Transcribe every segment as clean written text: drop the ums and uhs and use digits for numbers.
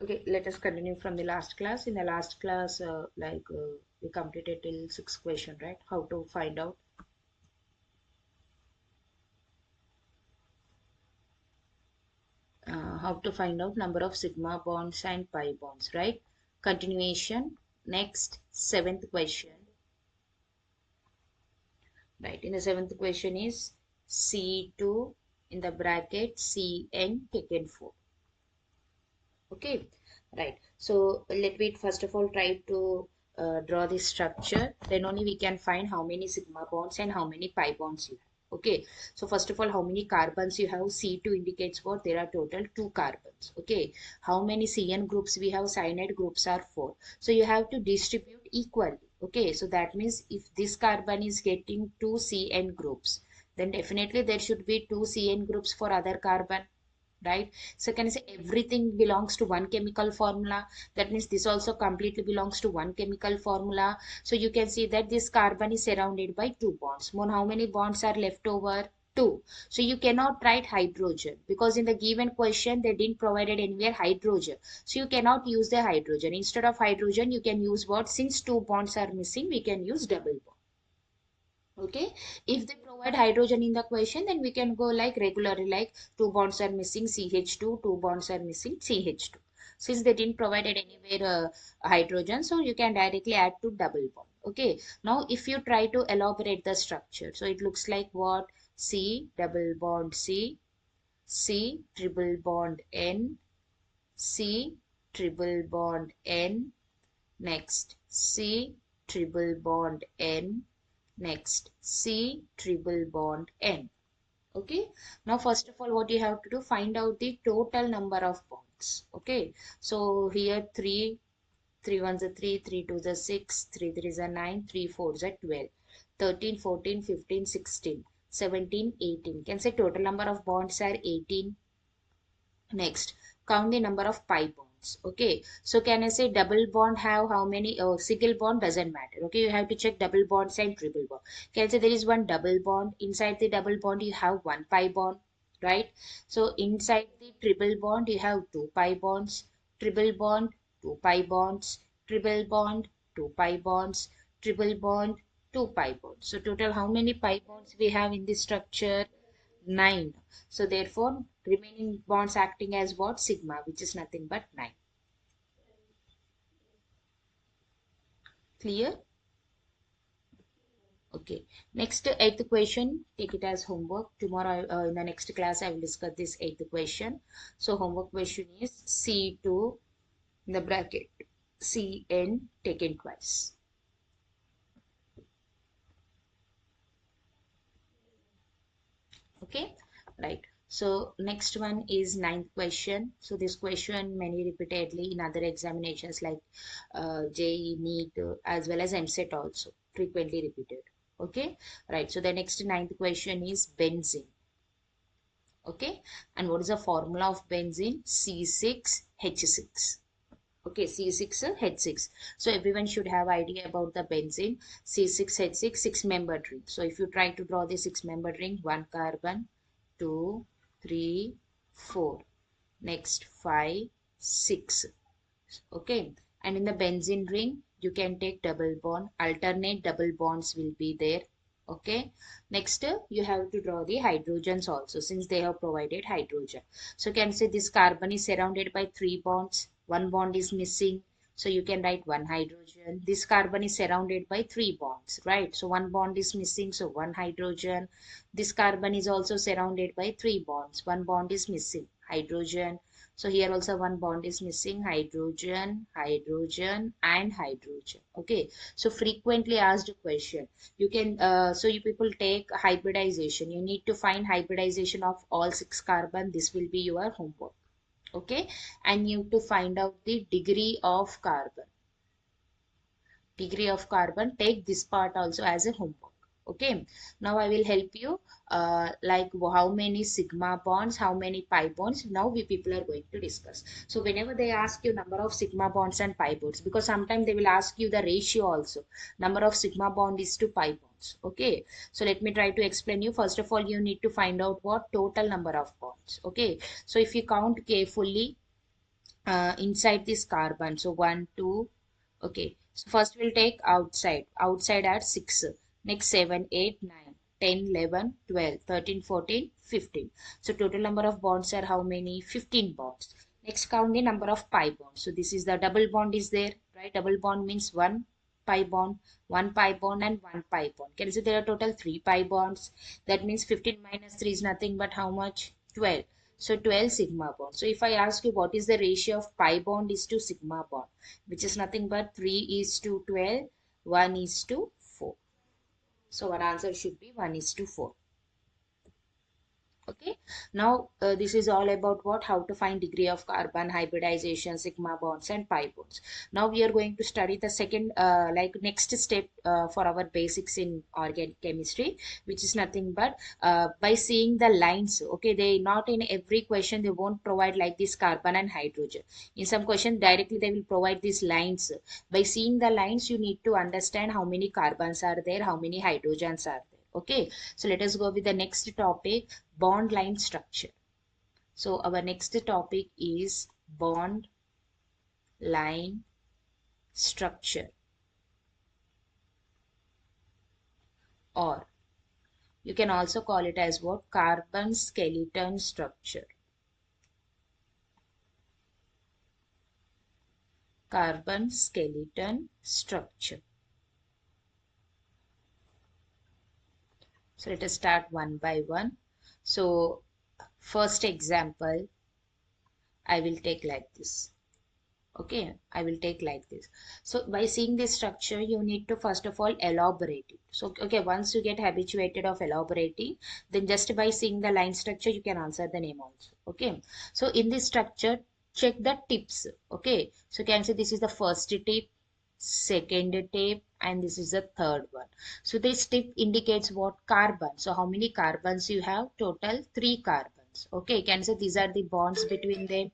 Okay, let us continue from the last class. In the last class, we completed till 6th question, right? How to find out number of sigma bonds and pi bonds, right? Continuation. Next, 7th question, right? In the 7th question is C2 in the bracket Cn taken 4. Okay, right. So let me first of all try to draw this structure. Then only we can find how many sigma bonds and how many pi bonds you have. Okay, so first of all, how many carbons you have? C2 indicates what? There are total 2 carbons. Okay, how many CN groups we have? Cyanide groups are 4. So you have to distribute equally. Okay, so that means if this carbon is getting 2 CN groups, then definitely there should be 2 CN groups for other carbon, right? So can I say everything belongs to one chemical formula? That means this also completely belongs to one chemical formula. So you can see that this carbon is surrounded by 2 bonds. More, how many bonds are left over? 2. So you cannot write hydrogen because in the given question they didn't provided anywhere hydrogen. So you cannot use the hydrogen. Instead of hydrogen, you can use what? Since 2 bonds are missing, we can use double bond. Okay, if they provide hydrogen in the question, then we can go like regularly, like 2 bonds are missing CH2, 2 bonds are missing CH2. Since they didn't provide it anywhere hydrogen, so you can directly add to double bond. Okay, now if you try to elaborate the structure, so it looks like what? C double bond C, C triple bond N, C triple bond N, next C triple bond N, next C triple bond N. Okay, now first of all what you have to do, find out the total number of bonds. Okay, so here 3 ones are 3, 3 twos are 6, 3 threes are 9, 3 fours are 12, 13, 14, 15, 16, 17, 18. Can say total number of bonds are 18. Next, count the number of pi bonds. Okay, so can I say double bond have how many? Oh, single bond doesn't matter. Okay, you have to check double bonds and triple bond. Can I say there is one double bond? Inside the double bond, you have one pi bond, right? So inside the triple bond, you have two pi bonds, triple bond, two pi bonds, triple bond, two pi bonds, triple bond, two pi bonds. So total how many pi bonds we have in this structure? 9. So therefore, remaining bonds acting as what? Sigma, which is nothing but 9. Clear? Okay. Next, eighth question. Take it as homework. Tomorrow, in the next class, I will discuss this eighth question. So homework question is C2 in the bracket Cn taken twice. Okay, right. So next one is ninth question. So this question many repeatedly in other examinations like JEE, NEET, as well as MCET also frequently repeated. Okay, right. So the next ninth question is benzene. Okay, and what is the formula of benzene? C6H6. Okay, C6H6. So everyone should have idea about the benzene. C6H6, 6-membered ring. So if you try to draw the 6-membered ring, one carbon, 2, 3, 4. Next 5, 6. Okay. And in the benzene ring, you can take double bond. Alternate double bonds will be there. Okay. Next, you have to draw the hydrogens also since they have provided hydrogen. So you can say this carbon is surrounded by 3 bonds. One bond is missing. So you can write one hydrogen. This carbon is surrounded by 3 bonds, right? So one bond is missing. So one hydrogen. This carbon is also surrounded by 3 bonds. One bond is missing. Hydrogen. So here also one bond is missing, hydrogen, hydrogen, and hydrogen. Okay. So frequently asked question. You can, so you people take hybridization. You need to find hybridization of all 6 carbon. This will be your homework. Okay. And you have to find out the degree of carbon. Degree of carbon, take this part also as a homework. Okay, now I will help you like how many sigma bonds, how many pi bonds. Now we people are going to discuss. So whenever they ask you number of sigma bonds and pi bonds, because sometimes they will ask you the ratio also, number of sigma bond is to pi bonds. Okay, so let me try to explain you. First of all, you need to find out what total number of bonds. Okay, so if you count carefully, inside this carbon. So 1, 2. Okay. So first we'll take outside. Outside are 6. Next 7, 8, 9, 10, 11, 12, 13, 14, 15. So total number of bonds are how many? 15 bonds. Next count the number of pi bonds. So this is the double bond is there, right? Double bond means pi bond, one pi bond and one pi bond. Can you see there are total 3 pi bonds? That means 15 minus 3 is nothing but how much? 12. So 12 sigma bond. So if I ask you what is the ratio of pi bond is to sigma bond, which is nothing but 3 is to 12, 1 is to 4. So our answer should be 1 is to 4. Okay, now this is all about what, how to find degree of carbon hybridization, sigma bonds and pi bonds. Now we are going to study the second like next step for our basics in organic chemistry, which is nothing but by seeing the lines. Okay, they not in every question they won't provide like this carbon and hydrogen. In some question directly they will provide these lines. By seeing the lines you need to understand how many carbons are there, how many hydrogens are there. Okay, so let us go with the next topic, bond line structure. So our next topic is bond line structure, or you can also call it as what, carbon skeleton structure. Carbon skeleton structure. So let us start one by one. So first example I will take like this. Okay, I will take like this. So by seeing this structure you need to first of all elaborate it. So okay, once you get habituated of elaborating, then just by seeing the line structure you can answer the name also. Okay, so in this structure check the tips. Okay, so you can say this is the first tip, second tip, and this is the third one. So this tip indicates what, carbon. So how many carbons you have? Total 3 carbons. Okay, you can say these are the bonds between them,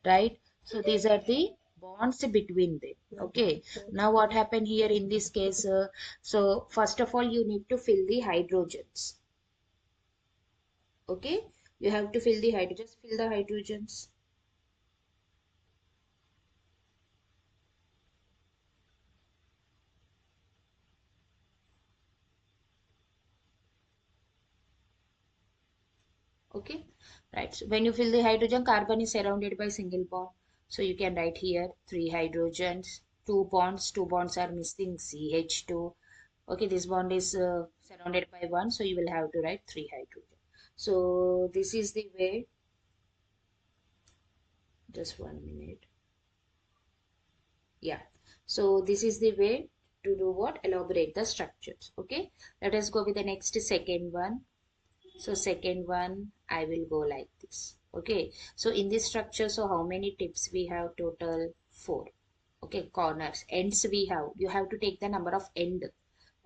right? So these are the bonds between them. Okay, now what happened here in this case, so first of all you need to fill the hydrogens. Okay, you have to fill the hydrogens, fill the hydrogens. Okay, right, so when you fill the hydrogen, carbon is surrounded by single bond, so you can write here 3 hydrogens, 2 bonds are missing, CH2. Okay, this bond is surrounded by 1, so you will have to write 3 hydrogen. So this is the way, just 1 minute. Yeah, so this is the way to do what, elaborate the structures. Okay, let us go with the next second one. So second one I will go like this. Okay, so in this structure, so how many tips we have? Total 4. Okay, corners, ends we have, you have to take the number of end.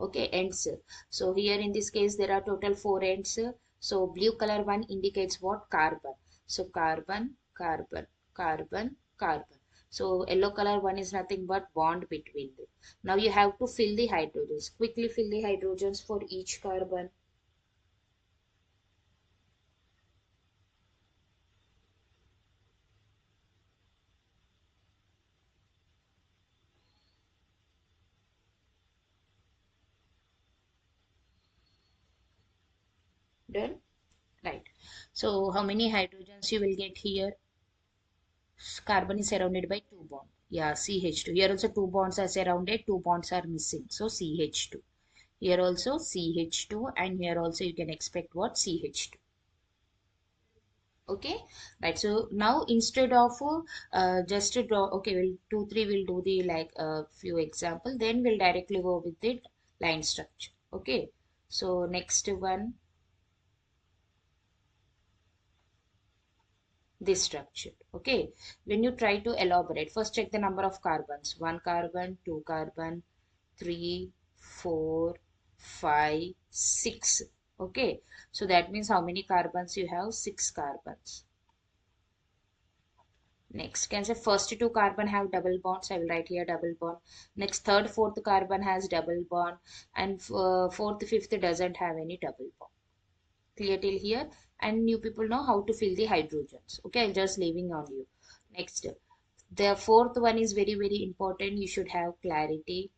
Okay, ends. So here in this case there are total 4 ends. So blue color one indicates what, carbon. So carbon, carbon, carbon, carbon. So yellow color one is nothing but bond between them. Now you have to fill the hydrogens. Quickly fill the hydrogens for each carbon. Done? Right. So how many hydrogens you will get here? Carbon is surrounded by 2 bonds. Yeah, CH2. Here also 2 bonds are surrounded, 2 bonds are missing. So CH2. Here also CH2, and here also you can expect what, CH2. Okay, right. So now instead of just to draw, okay, we'll 2, 3 will do the like few example. Then we'll directly go with the line structure. Okay. So next one, this structure. Okay, when you try to elaborate, first check the number of carbons, 1 carbon, 2 carbon, 3, 4, 5, 6. Okay, so that means how many carbons you have? 6 carbons. Next, can say first 2 carbon have double bonds. I will write here double bond. Next, third, fourth carbon has double bond, and fourth, fifth doesn't have any double bond. Clear till here? And you people know how to fill the hydrogens. Okay, I'll just leaving on you. Next, the fourth one is very, very important. You should have clarity.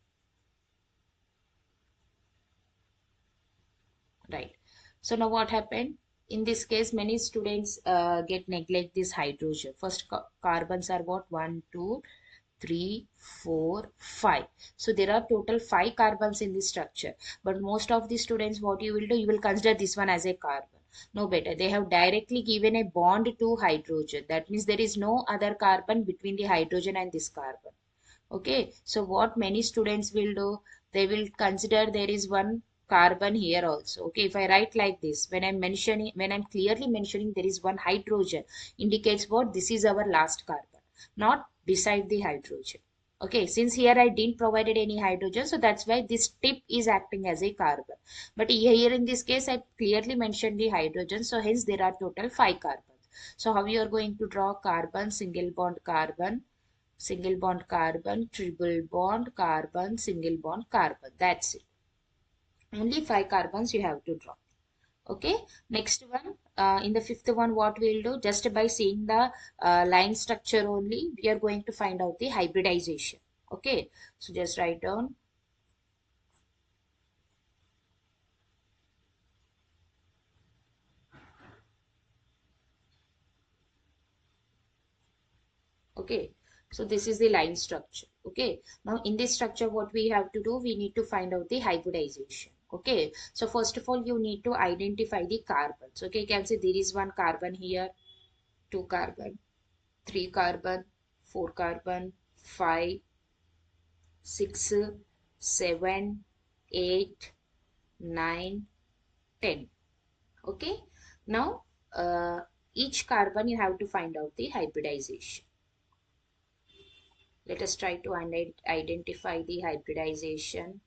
Right. So now what happened? In this case, many students get neglect this hydrogen. First carbons are what? 1, 2, 3, 4, 5. So there are total 5 carbons in this structure. But most of the students, what you will do, you will consider this one as a carbon. No better. They have directly given a bond to hydrogen. That means there is no other carbon between the hydrogen and this carbon. Okay, so what many students will do, they will consider there is one carbon here also. Okay, if I write like this, when I'm clearly mentioning there is one hydrogen, indicates what? This is our last carbon, not beside the hydrogen. Okay, since here I didn't provided any hydrogen, so that's why this tip is acting as a carbon. But here in this case, I clearly mentioned the hydrogen, so hence there are total 5 carbons. So how you are going to draw carbon, single bond carbon, single bond carbon, triple bond carbon, single bond carbon. That's it. Only 5 carbons you have to draw. Okay. Next one, in the fifth one, what we'll do, just by seeing the line structure only, we are going to find out the hybridization. Okay. So just write down. Okay. So this is the line structure. Okay. Now in this structure, what we have to do, we need to find out the hybridization. Okay. So first of all, you need to identify the carbons. Okay. You can see there is one carbon here, 2 carbon, 3 carbon, 4 carbon, 5, 6, 7, 8, 9, 10. Okay. Now, each carbon you have to find out the hybridization. Let us try to identify the hybridization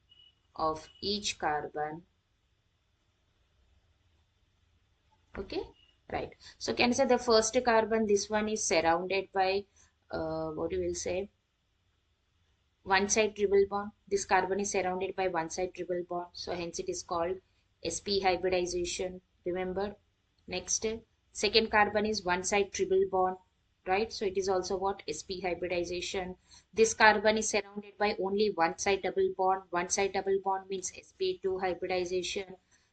of each carbon. Okay. Right. So can you say the first carbon, this one is surrounded by, what you will say, one side triple bond. This carbon is surrounded by one side triple bond. So hence it is called sp hybridization. Remember. Next, second carbon is one side triple bond. Right. So it is also what? Sp hybridization. This carbon is surrounded by only one side double bond. One side double bond means sp2 hybridization.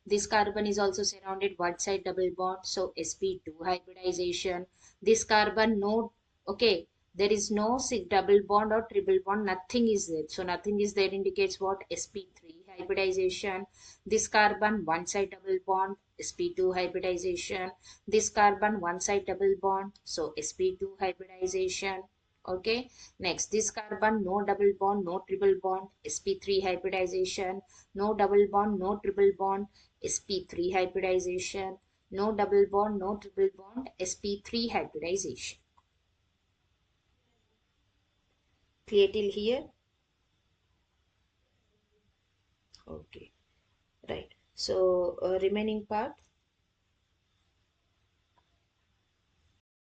This carbon is also surrounded one side double bond. So sp2 hybridization. This carbon no. Okay, there is no double bond or triple bond, nothing is there. So nothing is there indicates what? sp3 hybridization. This carbon one side double bond, sp2 hybridization. This carbon one side double bond, so sp2 hybridization. Okay. Next, this carbon no double bond, no triple bond, sp3 hybridization. No double bond, no triple bond, sp3 hybridization. No double bond, no triple bond, sp3 hybridization. Clear till here? Okay, right. So remaining part.